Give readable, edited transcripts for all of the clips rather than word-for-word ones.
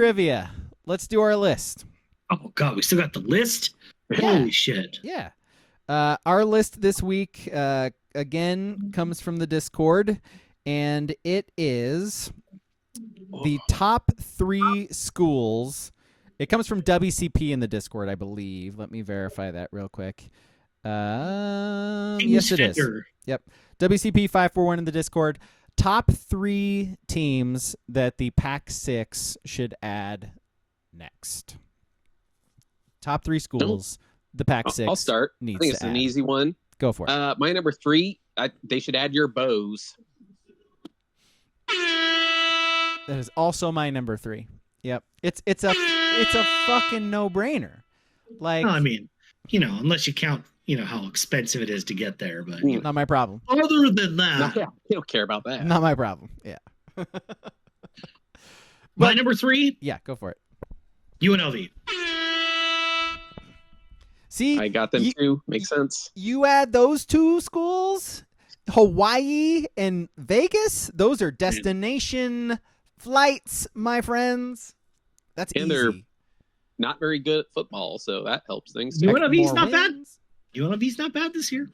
Trivia. Let's do our list. Oh, God, we still got the list? Yeah. Holy shit. Yeah. Our list this week, again, comes from the Discord, and it is the top 3 schools. It comes from WCP in the Discord, I believe. Let me verify that real quick. Yes, it is. Yep. WCP 541 in the Discord. Top 3 teams that the Pac-6 should add next. Top 3 schools the Pac-6 I'll start. needs I think to it's add. an easy one. Go for it. My number 3, they should add your bows. That is also my number 3. Yep. It's a fucking no-brainer. Like, Well, I mean, unless you count, how expensive it is to get there. But not my problem. other than that, You don't care about that. Not my problem. Yeah. my number 3, Yeah, go for it. UNLV. See, I got them too. Makes sense. you add those 2 schools, Hawaii and Vegas, those are destination flights, my friends. That's And easy. they're not very good at football, so that helps things. UNLV's More not bad. wins. UNLV's not bad this year.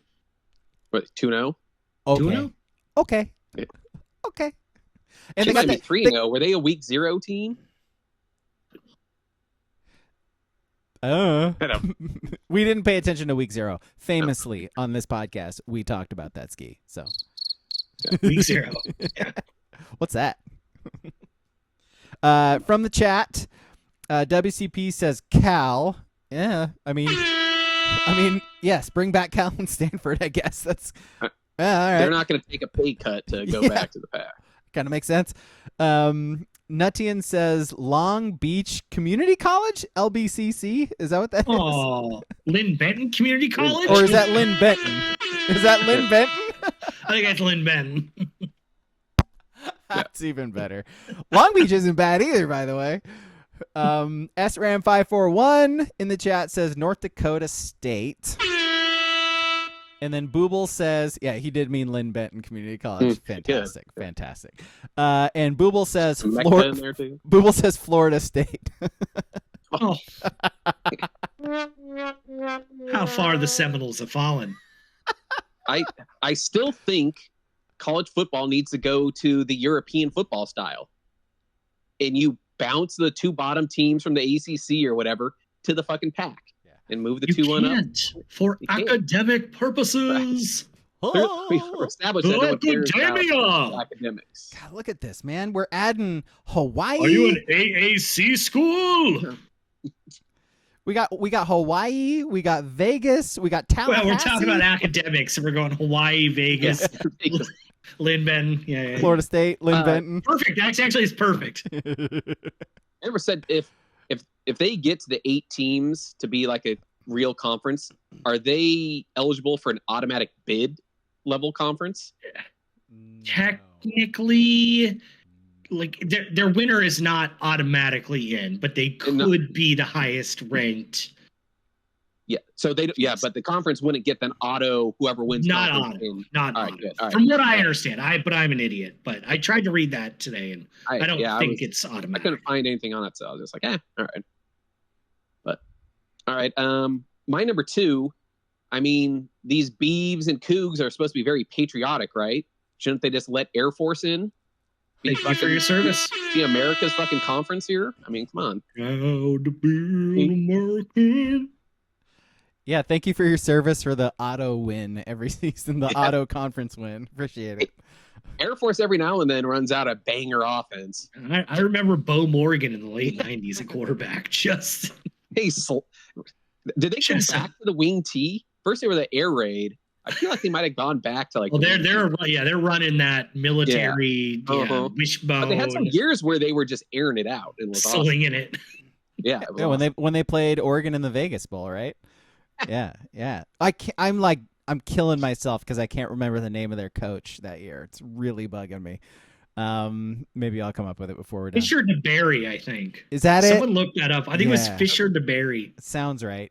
What, 2-0? Okay. 2-0? Okay. Yeah. Okay. And They they got might be 3-0. Were they a week 0 team? we didn't pay attention to week 0. Famously on this podcast, we talked about that ski. So Week 0. Yeah. what's that? From the chat, WCP says Cal. Yeah, I mean, yes, bring back Cal and Stanford. I guess that's all right. They're not going to take a pay cut to go back to the Pac. Kind of makes sense. Nuttian says Long Beach Community College, LBCC. Is that what that is? Oh, Lynn Benton Community College? Or is that Lynn Benton? Is that Lynn Benton? I think that's Lynn Benton. That's even better. Long Beach isn't bad either, by the way. SRAM541 in the chat says North Dakota State. And then Booble says, yeah, he did mean Lynn Benton Community College. Fantastic. Fantastic. And Booble says Mecca in there too. Booble says Florida State. Oh. How far the Seminoles have fallen. I still think college football needs to go to the European football style. And you bounce the 2 bottom teams from the ACC or whatever to the fucking Pac. And move the 2-1 up. For academic purposes. We established that no one cares about Academia. academics. God, look at this, man. We're adding Hawaii. Are you an AAC school? We got Hawaii. We got Vegas. We got Tallahassee. Well, we're talking about academics, and we're going Hawaii, Vegas, Lynn Benton, yeah. Florida State, Lynn Benton. Perfect. Actually, it's perfect. I never said if they get to the 8 teams to be like a real conference, are they eligible for an automatic bid level conference? Technically, like their winner is not automatically in, but they could be the highest ranked. Yeah. So they but the conference wouldn't get then auto whoever wins. Not conference auto. in. Not All auto. right, good. All right. From what I understand, but I'm an idiot. But I tried to read that today, and I don't think it's I automatic. couldn't find anything on it, so I was just like, all right. But all right. My number 2. I mean, these Beavs and Cougs are supposed to be very patriotic, right? Shouldn't they just let Air Force in? Thank you for your service. See America's fucking conference here? I mean, come on. Proud to be an American. Yeah, thank you for your service for the auto win every season, the auto conference win. Appreciate it. Air Force every now and then runs out a banger offense. I remember Bo Morgan in the late 90s at quarterback. Just Hey, did they come back to the wing T? First they were the air raid. I feel like they might have gone back to like. well, they're running that military wishbone. But they had some years where they were just airing it out and was slinging it. Yeah, it was Yeah, when they played Oregon in the Vegas Bowl, right? Yeah. I'm killing myself because I can't remember the name of their coach that year. It's really bugging me. Maybe I'll come up with it before we're done. Fisher DeBerry, I think. Is that Someone it? looked that up. I think it was Fisher DeBerry. Sounds right.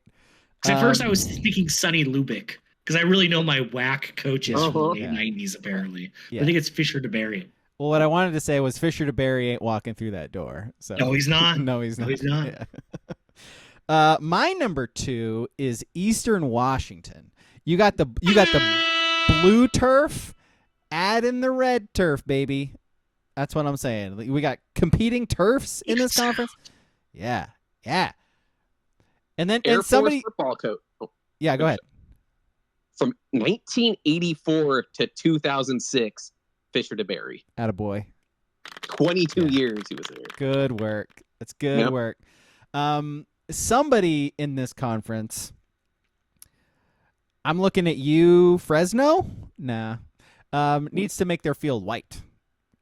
Because at first I was thinking Sonny Lubick. Because I really know my whack coaches from the late 90s, apparently. Yeah. I think it's Fisher DeBerry. Well, what I wanted to say was Fisher DeBerry ain't walking through that door. So No, he's not. no, he's not. No, he's not. Yeah. My number 2 is Eastern Washington. You got the blue turf, add in the red turf, baby. That's what I'm saying. We got competing turfs in this conference. Yeah. And then Air somebody Force football coach. Oh, yeah, go ahead. from 1984 to 2006, Fisher DeBerry. Attaboy. 22 years he was there. Good work. That's good work. Somebody in this conference, I'm looking at you, Fresno? Nah. Needs to make their field white.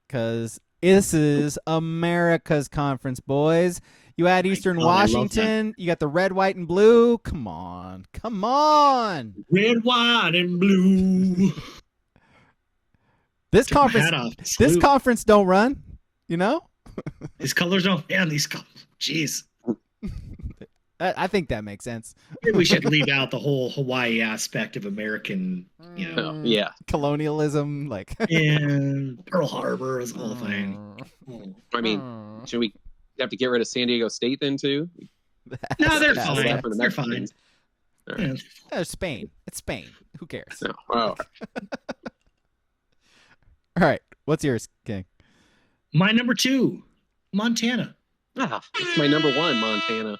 Because this is America's conference, boys. You add Eastern Washington. You got the red, white, and blue. Come on. Red, white, and blue. This conference don't run, you know? These colors don't. Yeah, these colors. Jeez. I think that makes sense. Maybe we should leave out the whole Hawaii aspect of American, colonialism, like. And Pearl Harbor is the whole thing. I mean, should we have to get rid of San Diego State then too? No, they're fine. They're fine. Right. Spain. It's Spain. Who cares? No. Oh. All right. What's yours, King? My number 2, Montana. It's my number 1, Montana.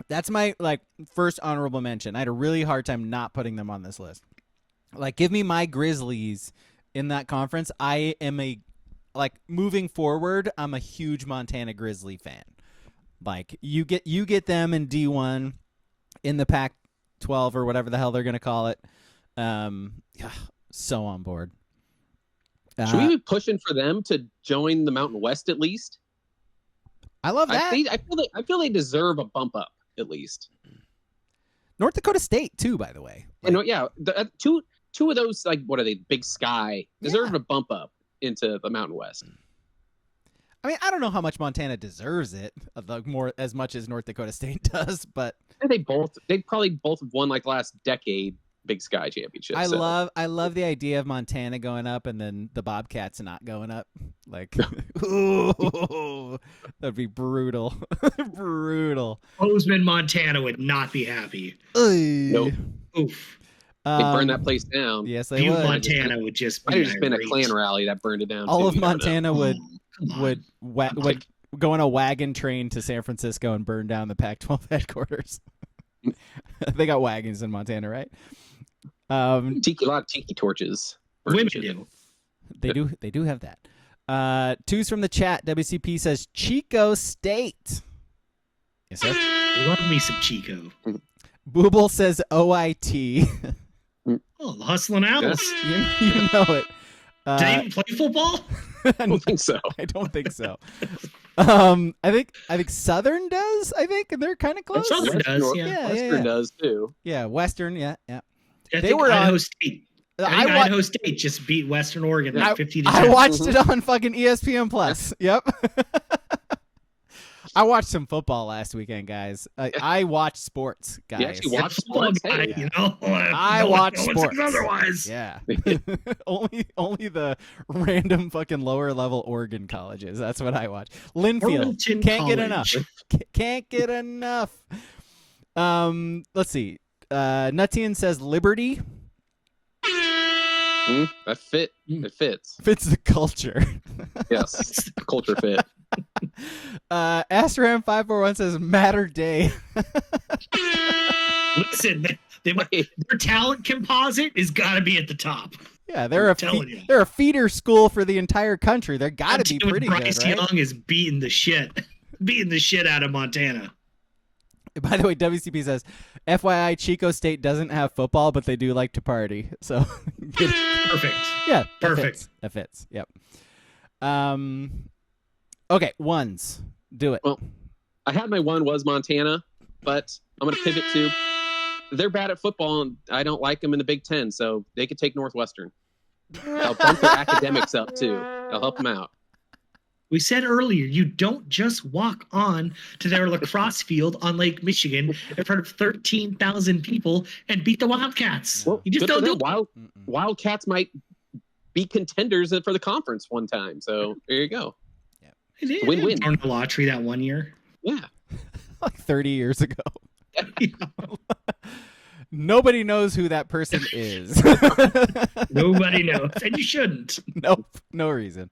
That's my first honorable mention. I had a really hard time not putting them on this list. Give me my Grizzlies in that conference. I am moving forward, I'm a huge Montana Grizzly fan. You get them in D1 in the Pac-12 or whatever the hell they're going to call it. So on board. Should we be pushing for them to join the Mountain West at least? I love that. I feel they deserve a bump up at least. North Dakota State too, by the way. Two of those, what are they? Big Sky deserve a bump up into the Mountain West. I mean, I don't know how much Montana deserves it, more as much as North Dakota State does, but they probably both have won last decade Big Sky championship. I love the idea of Montana going up and then the Bobcats not going up. Ooh, that'd be brutal. Brutal. Bozeman, Montana would not be happy. Nope. Oof. They burned that place down. Yes, they would. Montana would just be. Might have just been a Klan rally that burned it down. All of Montana would go on a wagon train to San Francisco and burn down the Pac-12 headquarters. They got wagons in Montana, right? A lot of tiki torches. Women do. They do have that. Twos from the chat. WCP says Chico State. Yes, sir. Love me some Chico. Booble says OIT. Oh, the Hustling Owls. You know it. Do they even play football? I don't think so. I don't think so. I think Southern does. I think, and they're kind of close. Southern does. Yeah. Western does too. Yeah, Western. Yeah. They were Idaho State. Idaho State just beat Western Oregon 50-10. I watched it on fucking ESPN Plus. Yep. I watched some football last weekend, guys. I watched sports, guys. You actually watched sports? I watched sports. Otherwise. Yeah. only the random fucking lower level Oregon colleges. That's what I watch. Linfield. Can't get enough. Can't get enough. Let's see. Nutian says Liberty. That fit. It fits. Fits the culture. Yes, culture fit. Astram 541 says Matter Day. Listen, their talent composite has got to be at the top. Yeah, they're a feeder school for the entire country. They're got to be pretty Bryce good, right? Young is beating the shit out of Montana. By the way, WCP says, FYI, Chico State doesn't have football, but they do like to party. So perfect. Yeah, perfect. That fits. Yep. Okay, ones. Do it. Well, I had my one was Montana, but I'm going to pivot to they're bad at football, and I don't like them in the Big Ten, so they could take Northwestern. I'll bump their academics up, too. I'll help them out. We said earlier, you don't just walk on to their lacrosse field on Lake Michigan in front of 13,000 people and beat the Wildcats. Well, you just don't do it. Wildcats might be contenders for the conference one time. So there you go. It is. Win-win. Darn the lottery that one year. Yeah. Like 30 years ago. Yeah. Nobody knows who that person is. Nobody knows, and you shouldn't. Nope, no reason.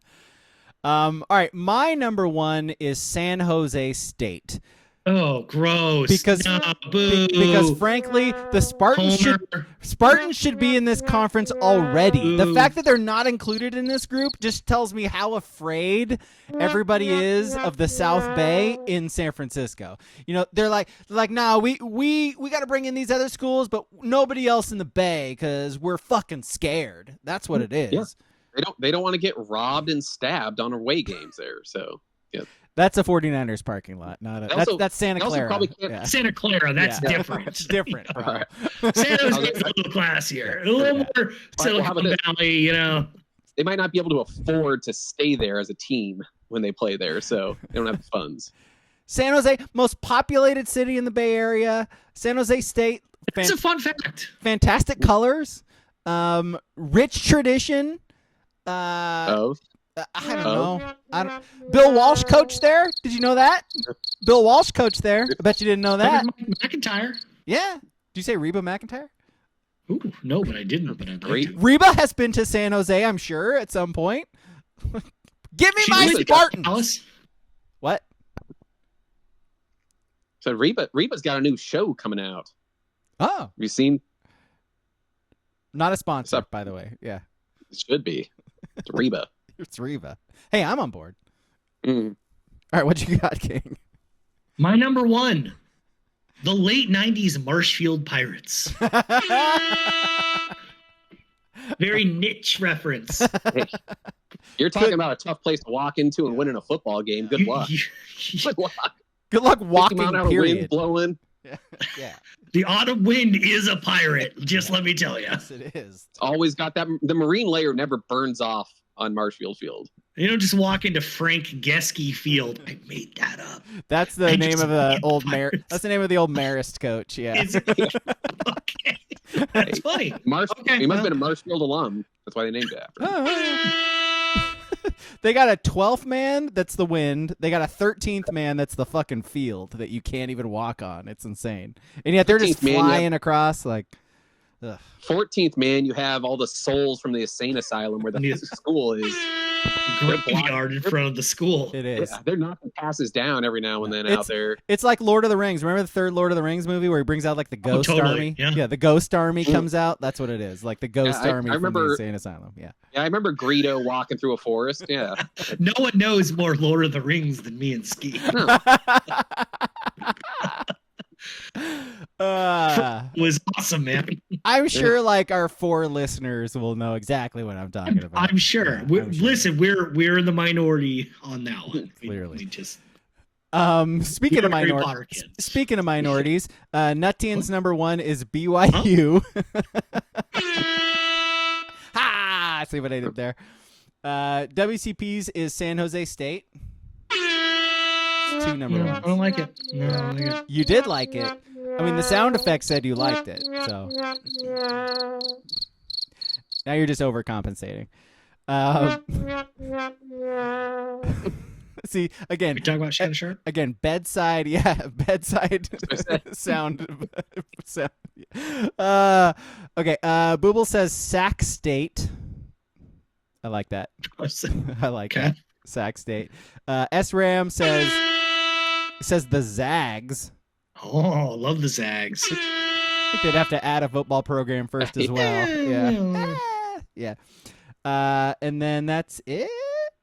All right, my number one is San Jose State. Oh, gross! Because frankly, the Spartans should be in this conference already. The fact that they're not included in this group just tells me how afraid everybody is of the South Bay in San Francisco. You know, they're like, nah, we got to bring in these other schools, but nobody else in the Bay because we're fucking scared. That's what it is. Yeah. They don't want to get robbed and stabbed on away games there. So yeah. That's a 49ers parking lot, not a. That's Santa Clara. Yeah. Santa Clara, that's different. It's different. Right. San Jose's a little classier, a little more Silicon Valley. You know, they might not be able to afford to stay there as a team when they play there, so they don't have the funds. San Jose, most populated city in the Bay Area. San Jose State. It's a fun fact. Fantastic colors, rich tradition. I don't know. Bill Walsh coached there. Did you know that? Bill Walsh coached there. I bet you didn't know that. McIntyre. Yeah. Did you say Reba McIntyre? Ooh, no, but I didn't. But Reba has been to San Jose, I'm sure, at some point. Give me my Spartans. What? So Reba's got a new show coming out. Oh. Have you seen? Not a sponsor, by the way. Yeah. It should be. It's Reba. It's Reba. Hey, I'm on board. Mm. All right, what you got, King? My number one, the late 90s Marshfield Pirates. Very niche reference. Hey, you're talking about a tough place to walk into and winning a football game. Good luck. Good luck. Good luck walking, period. Wind blowing. Yeah. The autumn wind is a pirate, just let me tell you. Yes, it is. It's always got that. The marine layer never burns off on Marshfield Field. You don't just walk into Frank Geske Field. I made that up. That's the name of the old That's the name of the old Marist coach. Yeah. Okay. That's funny. He must have been a Marshfield alum. That's why they named it after. They got a 12th man that's the wind. They got a 13th man that's the fucking field that you can't even walk on. It's insane. And yet they're just flying across like. Ugh. 14th man, you have all the souls from the insane asylum where the school is. Graveyard in front of the school. It is. Yeah, they're knocking passes down every now and then out there. It's like Lord of the Rings. Remember the third Lord of the Rings movie where he brings out like the Ghost Army? Yeah, the Ghost Army comes out. That's what it is. Like the Ghost Army from the insane asylum. Yeah. Yeah, I remember Greedo walking through a forest. Yeah. No one knows more Lord of the Rings than me and Ski. No. It was awesome, man. I'm sure like our 4 listeners will know exactly what I'm talking about. I'm sure. Listen, we're in the minority on that one. Clearly. We just speaking of minorities, Nuttian's number one is BYU. Ha! See what I did there. WCP's is San Jose State. It's 2 number ones. I don't like it. No, I don't like it. You did like it. I mean, the sound effect said you liked it. So now you're just overcompensating. See, again. You talking about Shannon Sharp? Again, bedside sound. Okay. Booble says Sac State. I like that. I like that. Sac State. SRAM says the Zags. Oh, love the Zags. I think they'd have to add a football program first as well. Yeah. And then that's it.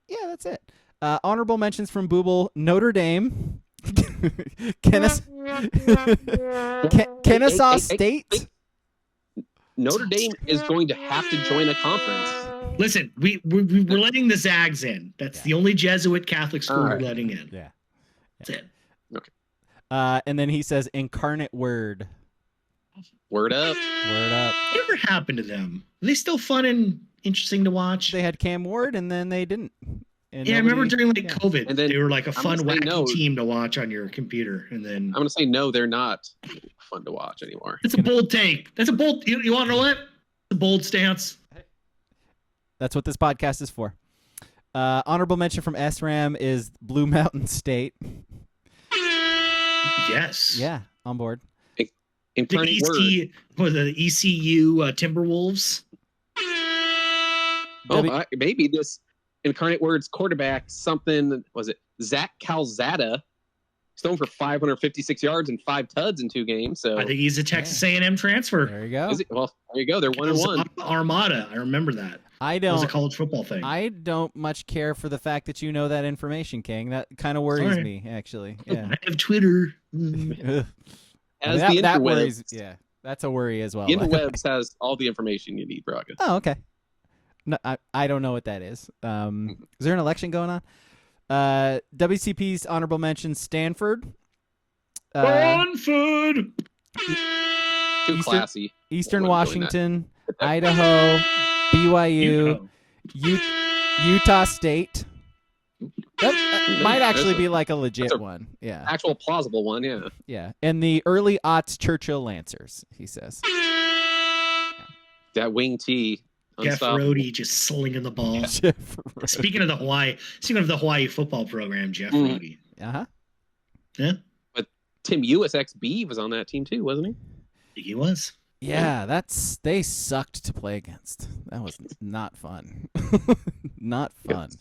Yeah, that's it. Honorable mentions from Booble: Notre Dame, Kennesaw State. Notre Dame is going to have to join a conference. Listen, we're letting the Zags in. That's the only Jesuit Catholic school we're letting in. Yeah. That's it. Okay. And then he says Incarnate Word. Word up. Whatever happened to them? Are they still fun and interesting to watch? They had Cam Ward, and then they didn't. And I remember during COVID, and then they were like a fun, wacky team to watch on your computer. And then I'm going to say no, they're not fun to watch anymore. It's a bold take. That's a bold. You want to know what? It's a bold stance. That's what this podcast is for. Honorable mention from SRAM is Blue Mountain State. Yes. Yeah, on board. Incarnate The ECU Timberwolves. Maybe this Incarnate Word's quarterback, something, was it Zach Calzada? He's thrown for 556 yards and 5 tuds in 2 games. So I think he's a Texas A&M transfer. There you go. Well, there you go. They're 1-1. Armada. I remember that. It was a college football thing. I don't much care for the fact that you know that information, King. That kind of worries me, actually. Yeah. I have Twitter. As that worries. Yeah, that's a worry as well. The interwebs has all the information you need, Braga. Oh, okay. No, I don't know what that is. Is there an election going on? WCP's honorable mention: Stanford. Stanford. Too classy. Eastern Washington, Idaho, BYU, Utah State. That might actually be like a legit one. Yeah. Actual plausible one, yeah. Yeah. And the early aughts Churchill Lancers, he says. That wing T. Jeff Rhodey just slinging the ball. Speaking of the Hawaii football program, Jeff Rhodey. Uh-huh. Yeah. But Tim Ewis XB was on that team too, wasn't he? He was. Yeah, they sucked to play against. That was not fun. Not fun.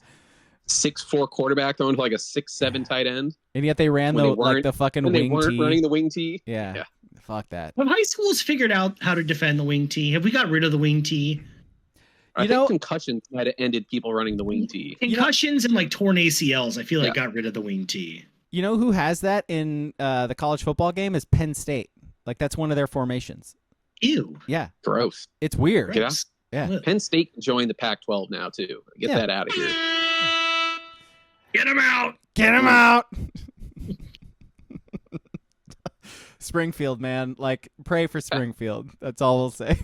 6'4" quarterback throwing to like a 6'7" tight end. And yet they ran the fucking wing tee. They weren't running the wing tee. Yeah. Fuck that. Have high schools figured out how to defend the wing tee? Have we got rid of the wing tee? I think concussions might have ended people running the wing tee. Concussions and like torn ACLs, I feel like got rid of the wing tee. You know who has that in the college football game is Penn State. Like that's one of their formations. Ew. Yeah. Gross. It's weird. Gross. Yeah. Penn State joined the Pac-12 now too. Get that out of here. Get him out. Get him out. Springfield, man. Like, pray for Springfield. That's all we'll say.